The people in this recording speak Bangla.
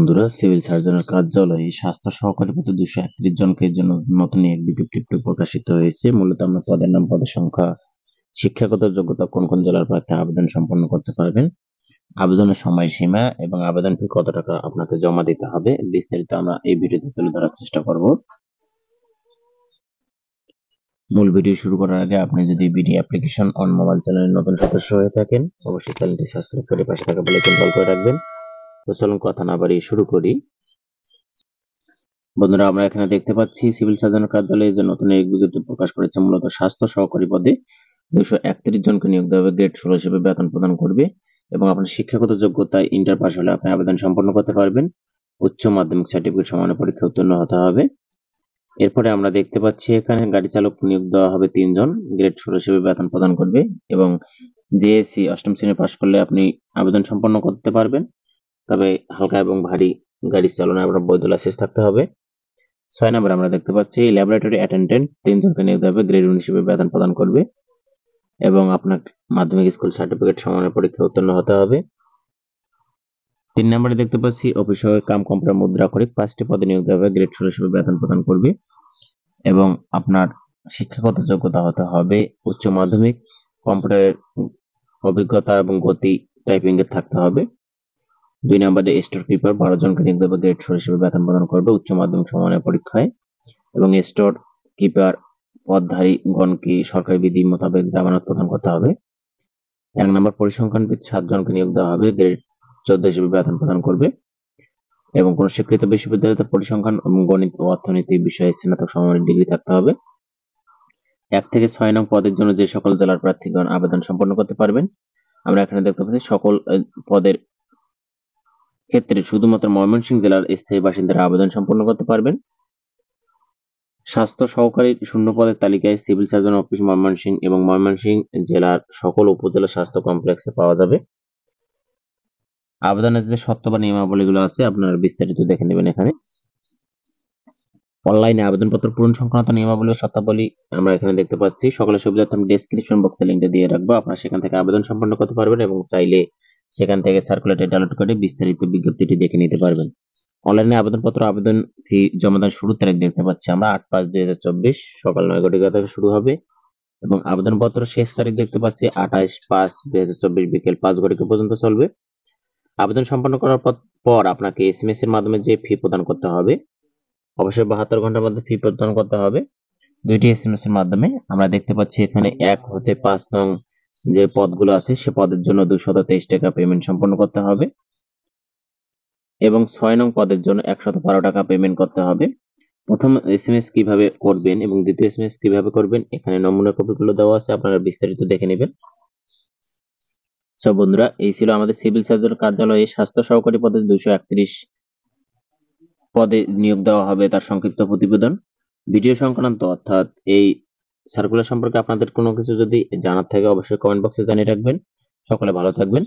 বন্ধুরা, সিভিল সার্জনের কার্যালয়ে স্বাস্থ্য সহকারী পদে 231 জনকে জন্য নতুন এক বিজ্ঞপ্তি প্রকাশিত হয়েছে। মূলত আমরা পদের নাম, পদের সংখ্যা, শিক্ষাগত যোগ্যতা, কোন কোন জেলার প্রার্থী আবেদন সম্পন্ন করতে পারবেন, আবেদনের সময়সীমা এবং আবেদন ফি কত টাকা আপনাকে জমা দিতে হবে, বিস্তারিত আমরা এই ভিডিওতে তুলে ধরার চেষ্টা করব। মূল ভিডিও শুরু করার আগে আপনি যদি বিডি অ্যাপ্লিকেশন অন মোবাইল চ্যানেলের নতুন সদস্য হয়ে থাকেন, অবশ্যই চ্যানেলটি সাবস্ক্রাইব করে পাশে থাকা বেল আইকন অল করে রাখবেন। তো চলুন কথা না বাড়িয়ে শুরু করি। বন্ধুরা, আমরা এখানে দেখতে পাচ্ছি সিভিল সার্জনের কার্যালয়ে যে নতুন এক বিজ্ঞপ্তি প্রকাশ করেছে। মূলত স্বাস্থ্য সহকারী পদে 231 জনকে নিয়োগ দেওয়া হবে। গ্রেড 16 হিসেবে বেতন প্রদান করবে এবং আপনার শিক্ষাগত যোগ্যতায় ইন্টার পাস হলে আপনি আবেদন সম্পন্ন করতে পারবেন। উচ্চ মাধ্যমিক সার্টিফিকেট সমানের পরীক্ষা উত্তীর্ণ হতে হবে। এরপরে আমরা দেখতে পাচ্ছি এখানে গাড়ি চালক নিয়োগ দেওয়া হবে 3 জন। গ্রেড 16 হিসেবে বেতন প্রদান করবে এবং জেএসসি অষ্টম শ্রেণী পাস করলে আপনি আবেদন সম্পন্ন করতে পারবেন। তবে হালকা এবং ভারী গাড়ি চালানোর আপনার বৈধ লাইসেন্স থাকতে হবে। 6 নম্বরে আমরা দেখতে পাচ্ছি ল্যাবরেটরি অ্যাটেন্ডেন্ট 3 জনকে নিয়োগ দেওয়া হবে। গ্রেড 1 হিসেবে বেতন প্রদান করবে এবং আপনার মাধ্যমিক স্কুল সার্টিফিকেট সমানের পরীক্ষা উত্তীর্ণ হতে হবে। 3 নম্বরে দেখতে পাচ্ছি অফিস সহায়ক কাম কম্পিউটার মুদ্রাক্ষরিক 5টি পদে নিয়োগ দেওয়া হবে। গ্রেড 16 হিসেবে বেতন প্রদান করবে এবং আপনার শিক্ষাগত যোগ্যতা হতে হবে উচ্চ মাধ্যমিক, কম্পিউটারের অভিজ্ঞতা এবং গতি টাইপিং এর থাকতে হবে। 2 নম্বরে স্টোর কিপার 12 জনকে নিয়োগ দেওয়া হবে। গ্রেড 16 হিসেবে বেতন প্রদান করবে উচ্চ মাধ্যমিক সমানের পরীক্ষায় এবং স্টোর কিপার পদধারী গণকে সরকারি বিধি মোতাবেক জামানত প্রদান করতে হবে। 1 নম্বর পরিসংখ্যানবিদ 7 জনকে নিয়োগ দেওয়া হবে। গ্রেড 14 হিসেবে বেতন প্রদান করবে এবং কোন স্বীকৃত বিশ্ববিদ্যালয়তে পরিসংখ্যান এবং গণিত ও অর্থনীতি বিষয়ে স্নাতক সমমানের ডিগ্রি থাকতে হবে। 1 থেকে 6 নং পদের জন্য যে সকল জেলার প্রার্থীগণ আবেদন সম্পন্ন করতে পারবেন, আমরা এখানে দেখতে পাচ্ছি সকল পদের ক্ষেত্রে শুধুমাত্র ময়মনসিংহ জেলার স্থায়ী বাসিন্দারা আবেদন সম্পন্ন করতে পারবেন। স্বাস্থ্য সহকারী শূন্য পদের তালিকায় সিভিল সার্জন অফিস ময়মনসিংহ এবং ময়মনসিংহ জেলার সকল উপজেলা স্বাস্থ্য কমপ্লেক্সে পাওয়া যাবে। আবেদনের যে শর্ত বা নিয়মাবলীগুলো আছে আপনারা বিস্তারিত দেখে নেবেন। এখানে অনলাইনে আবেদনপত্র পূরণ সংক্রান্ত নিয়মাবলী ও শর্তাবলী আমরা এখানে দেখতে পাচ্ছি। সকলের সুবিধার্থে আমি ডেসক্রিপশন বক্সে লিংকটা দিয়ে রাখবো, আপনারা সেখান থেকে আবেদন সম্পন্ন করতে পারবেন এবং চাইলে সেখান থেকে সার্কুলেটর ডাউনলোড করে বিস্তারিত বিজ্ঞপ্তিটি দেখে নিতে পারবেন। অনলাইনে আবেদনপত্র আবেদন ফি জমাদান শুরুর তারিখ দেখতে পাচ্ছি আমরা 8/5/2024 সকাল 9 ঘটিকা থেকে শুরু হবে এবং আবেদনপত্র শেষ তারিখ দেখতে পাচ্ছি 28/5/2024 বিকেল 5 ঘটিকা পর্যন্ত চলবে। আবেদন সম্পন্ন করার পর আপনাকে এসএমএস এর মাধ্যমে যে ফি প্রদান করতে হবে, অবশ্যই 72 ঘন্টার মধ্যে ফি প্রদান করতে হবে। 2টি এসএমএস এর মাধ্যমে আমরা দেখতে পাচ্ছি এখানে 1 হতে 5 নং যে পদগুলো আছে সে পদের জন্য 223 টাকা পেমেন্ট সম্পন্ন করতে হবে এবং 6 নং পদের জন্য 112 টাকা পেমেন্ট করতে হবে। প্রথম এসএমএস কিভাবে করবেন এবং দ্বিতীয় এসএমএস কিভাবে করবেন এখানে নমুনা কপিগুলো দেওয়া আছে, আপনারা বিস্তারিত দেখে নেবেন। সব বন্ধুরা, এই ছিল আমাদের সিভিল সার্জন কার্যালয়ে স্বাস্থ্য সহকারী পদে 231 পদে নিয়োগ দেওয়া হবে তার সংক্ষিপ্ত প্রতিবেদন। ভিডিও সংক্রান্ত অর্থাৎ এই সার্কুলার সম্পর্কে আপনাদের কোনো কিছু যদি জানার থাকে অবশ্যই কমেন্ট বক্সে জানিয়ে রাখবেন। সকলে ভালো থাকবেন।